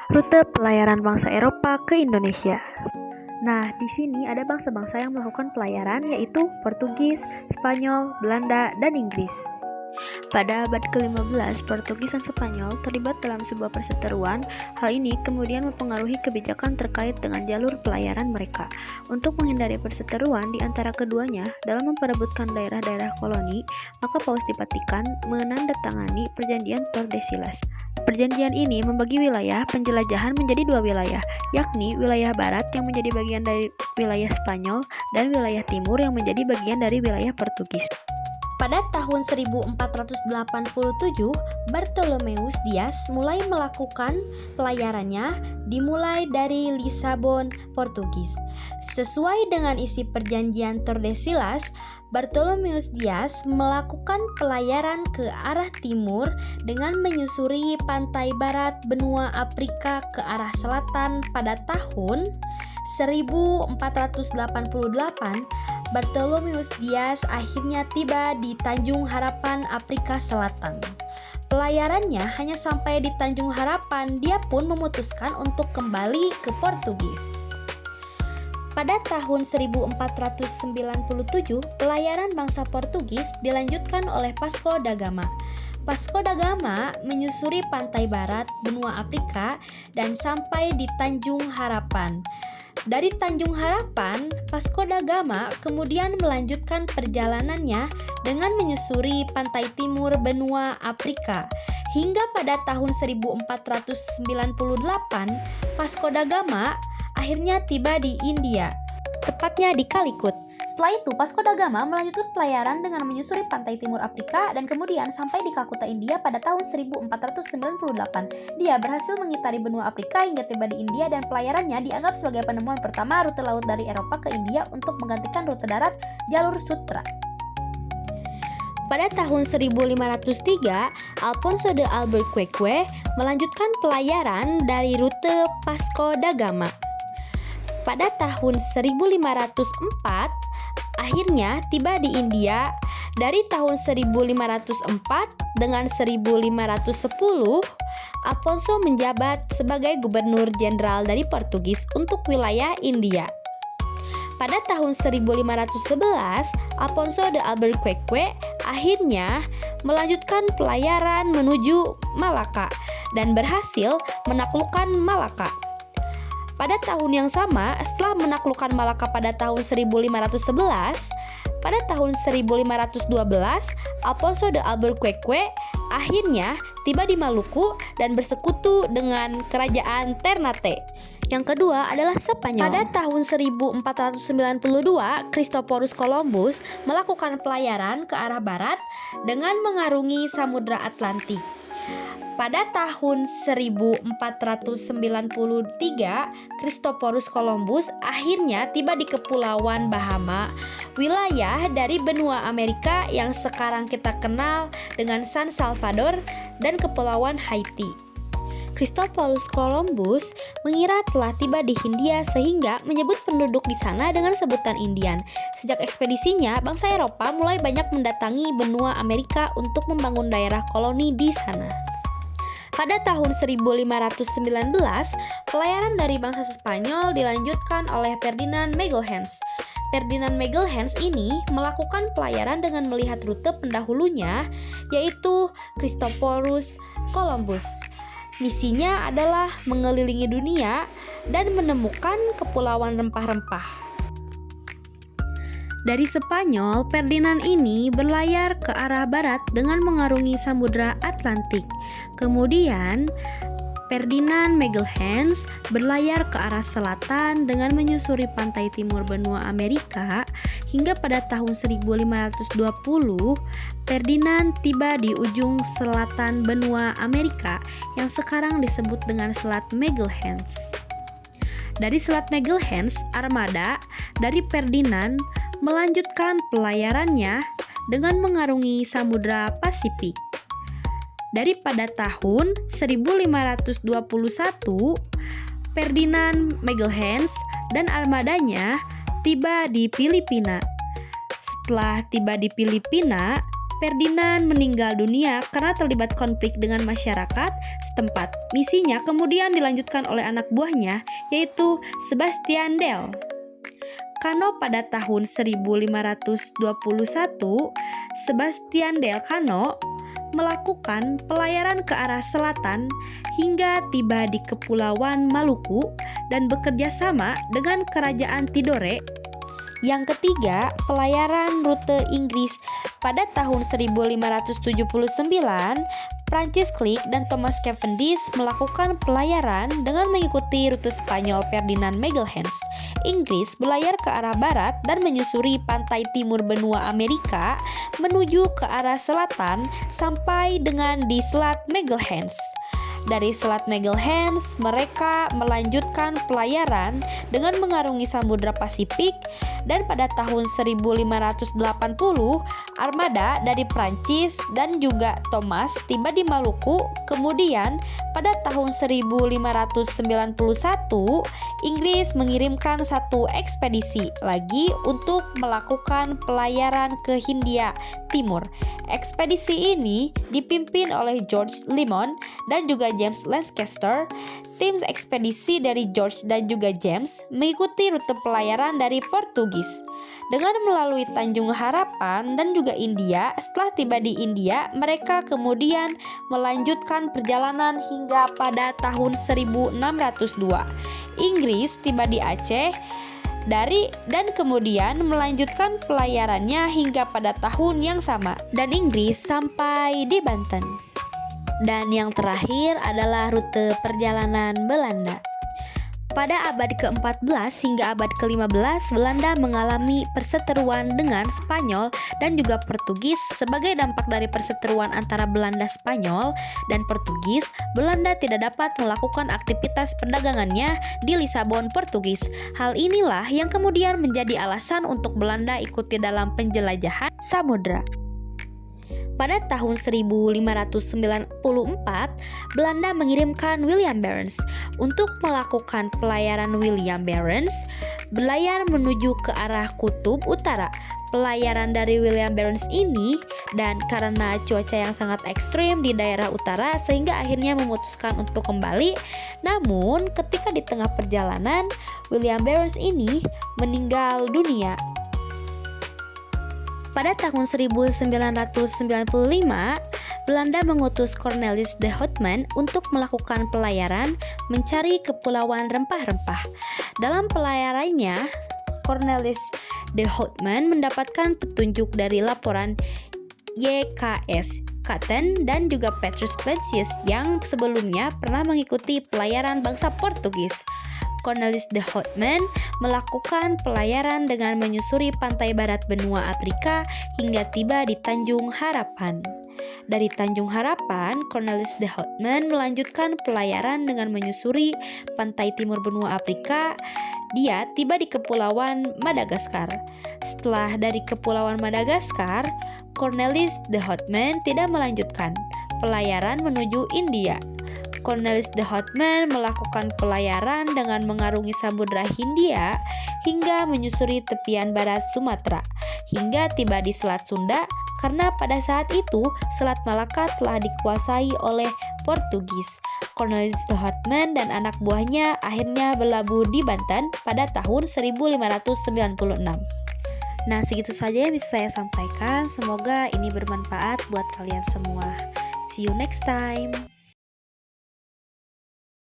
Rute pelayaran bangsa Eropa ke Indonesia. Nah, di sini ada bangsa-bangsa yang melakukan pelayaran yaitu Portugis, Spanyol, Belanda, dan Inggris. Pada abad ke-15, Portugis dan Spanyol terlibat dalam sebuah perseteruan. Hal ini kemudian mempengaruhi kebijakan terkait dengan jalur pelayaran mereka. Untuk menghindari perseteruan di antara keduanya dalam memperebutkan daerah-daerah koloni, maka Paus di Vatikan menandatangani Perjanjian Tordesillas. Perjanjian ini membagi wilayah penjelajahan menjadi dua wilayah, yakni wilayah barat yang menjadi bagian dari wilayah Spanyol dan wilayah timur yang menjadi bagian dari wilayah Portugis. Pada tahun 1487, Bartolomeus Dias mulai melakukan pelayarannya dimulai dari Lisabon, Portugis. Sesuai dengan isi perjanjian Tordesillas, Bartolomeus Dias melakukan pelayaran ke arah timur dengan menyusuri pantai barat benua Afrika ke arah selatan. Pada tahun 1488, Bartolomeus Dias akhirnya tiba di Tanjung Harapan, Afrika Selatan. Pelayarannya hanya sampai di Tanjung Harapan, dia pun memutuskan untuk kembali ke Portugis. Pada tahun 1497, pelayaran bangsa Portugis dilanjutkan oleh Vasco da Gama. Vasco da Gama menyusuri pantai barat benua Afrika dan sampai di Tanjung Harapan. Dari Tanjung Harapan, Vasco da Gama kemudian melanjutkan perjalanannya dengan menyusuri pantai timur benua Afrika. Hingga pada tahun 1498, Vasco da Gama akhirnya tiba di India, tepatnya di Calicut. Setelah itu, Vasco da Gama melanjutkan pelayaran dengan menyusuri pantai timur Afrika dan kemudian sampai di Kalkuta, India pada tahun 1498. Dia berhasil mengitari benua Afrika hingga tiba di India dan pelayarannya dianggap sebagai penemuan pertama rute laut dari Eropa ke India untuk menggantikan rute darat jalur sutra. Pada tahun 1503, Alfonso de Albuquerque melanjutkan pelayaran dari rute Vasco da Gama. Pada tahun 1504, akhirnya tiba di India. Dari tahun 1504 dengan 1510, Alfonso menjabat sebagai gubernur jenderal dari Portugis untuk wilayah India. Pada tahun 1511, Alfonso de Albuquerque akhirnya melanjutkan pelayaran menuju Malaka dan berhasil menaklukkan Malaka. Pada tahun yang sama, setelah menaklukkan Malaka pada tahun 1511, pada tahun 1512, Alfonso de Albuquerque akhirnya tiba di Maluku dan bersekutu dengan kerajaan Ternate. Yang kedua adalah Spanyol. Pada tahun 1492, Christophorus Columbus melakukan pelayaran ke arah barat dengan mengarungi Samudra Atlantik. Pada tahun 1493, Christophorus Columbus akhirnya tiba di Kepulauan Bahama, wilayah dari benua Amerika yang sekarang kita kenal dengan San Salvador dan Kepulauan Haiti. Christophorus Columbus mengira telah tiba di Hindia sehingga menyebut penduduk di sana dengan sebutan Indian. Sejak ekspedisinya, bangsa Eropa mulai banyak mendatangi benua Amerika untuk membangun daerah koloni di sana. Pada tahun 1519, pelayaran dari bangsa Spanyol dilanjutkan oleh Ferdinand Magelhaens. Ferdinand Magelhaens ini melakukan pelayaran dengan melihat rute pendahulunya, yaitu Christophorus Columbus. Misinya adalah mengelilingi dunia dan menemukan kepulauan rempah-rempah. Dari Spanyol, Ferdinand ini berlayar ke arah barat dengan mengarungi Samudra Atlantik. Kemudian, Ferdinand Magelhaens berlayar ke arah selatan dengan menyusuri pantai timur benua Amerika hingga pada tahun 1520, Ferdinand tiba di ujung selatan benua Amerika yang sekarang disebut dengan Selat Magelhaens. Dari Selat Magelhaens, armada dari Ferdinand melanjutkan pelayarannya dengan mengarungi Samudra Pasifik. Pada tahun 1521, Ferdinand Magelhaens dan armadanya tiba di Filipina. Setelah tiba di Filipina, Ferdinand meninggal dunia karena terlibat konflik dengan masyarakat setempat. Misinya kemudian dilanjutkan oleh anak buahnya, yaitu Sebastian Dell. Kano pada tahun 1521, Sebastian del Cano melakukan pelayaran ke arah selatan hingga tiba di Kepulauan Maluku dan bekerja sama dengan Kerajaan Tidore. Yang ketiga, pelayaran rute Inggris. Pada tahun 1579, Francis Crick dan Thomas Cavendish melakukan pelayaran dengan mengikuti rute Spanyol Ferdinand Magelhaens. Inggris berlayar ke arah barat dan menyusuri pantai timur benua Amerika menuju ke arah selatan sampai dengan di Selat Magelhaens. Dari Selat Magelhaens, mereka melanjutkan pelayaran dengan mengarungi Samudra Pasifik, dan pada tahun 1580 armada dari Prancis dan juga Thomas tiba di Maluku. Kemudian pada tahun 1591 Inggris mengirimkan satu ekspedisi lagi untuk melakukan pelayaran ke Hindia Timur. Ekspedisi ini dipimpin oleh George Limon dan juga James Lancaster. Tim ekspedisi dari George dan juga James mengikuti rute pelayaran dari Portugis dengan melalui Tanjung Harapan dan juga India. Setelah tiba di India, mereka kemudian melanjutkan perjalanan hingga pada tahun 1602. Inggris tiba di Aceh dan kemudian melanjutkan pelayarannya hingga pada tahun yang sama, dan Inggris sampai di Banten. Dan yang terakhir adalah rute perjalanan Belanda. Pada abad ke-14 hingga abad ke-15, Belanda mengalami perseteruan dengan Spanyol dan juga Portugis. Sebagai dampak dari perseteruan antara Belanda, Spanyol, dan Portugis, Belanda tidak dapat melakukan aktivitas perdagangannya di Lisabon, Portugis. Hal inilah yang kemudian menjadi alasan untuk Belanda ikuti dalam penjelajahan samudra. Pada tahun 1594, Belanda mengirimkan William Barents untuk melakukan pelayaran. William Barents berlayar menuju ke arah kutub utara. Pelayaran dari William Barents ini, dan karena cuaca yang sangat ekstrim di daerah utara, sehingga akhirnya memutuskan untuk kembali. Namun ketika di tengah perjalanan, William Barents ini meninggal dunia. Pada tahun 1995, Belanda mengutus Cornelis de Houtman untuk melakukan pelayaran mencari kepulauan rempah-rempah. Dalam pelayarannya, Cornelis de Houtman mendapatkan petunjuk dari laporan YKS Katen dan juga Petrus Plancius yang sebelumnya pernah mengikuti pelayaran bangsa Portugis. Cornelis de Houtman melakukan pelayaran dengan menyusuri pantai barat benua Afrika hingga tiba di Tanjung Harapan. Dari Tanjung Harapan, Cornelis de Houtman melanjutkan pelayaran dengan menyusuri pantai timur benua Afrika. Dia tiba di Kepulauan Madagaskar. Setelah dari Kepulauan Madagaskar, Cornelis de Houtman tidak melanjutkan pelayaran menuju India. Cornelis de Houtman melakukan pelayaran dengan mengarungi Samudra Hindia hingga menyusuri tepian barat Sumatera hingga tiba di Selat Sunda, karena pada saat itu Selat Malaka telah dikuasai oleh Portugis. Cornelis de Houtman dan anak buahnya akhirnya berlabuh di Banten pada tahun 1596. Nah, segitu saja yang bisa saya sampaikan. Semoga ini bermanfaat buat kalian semua. See you next time.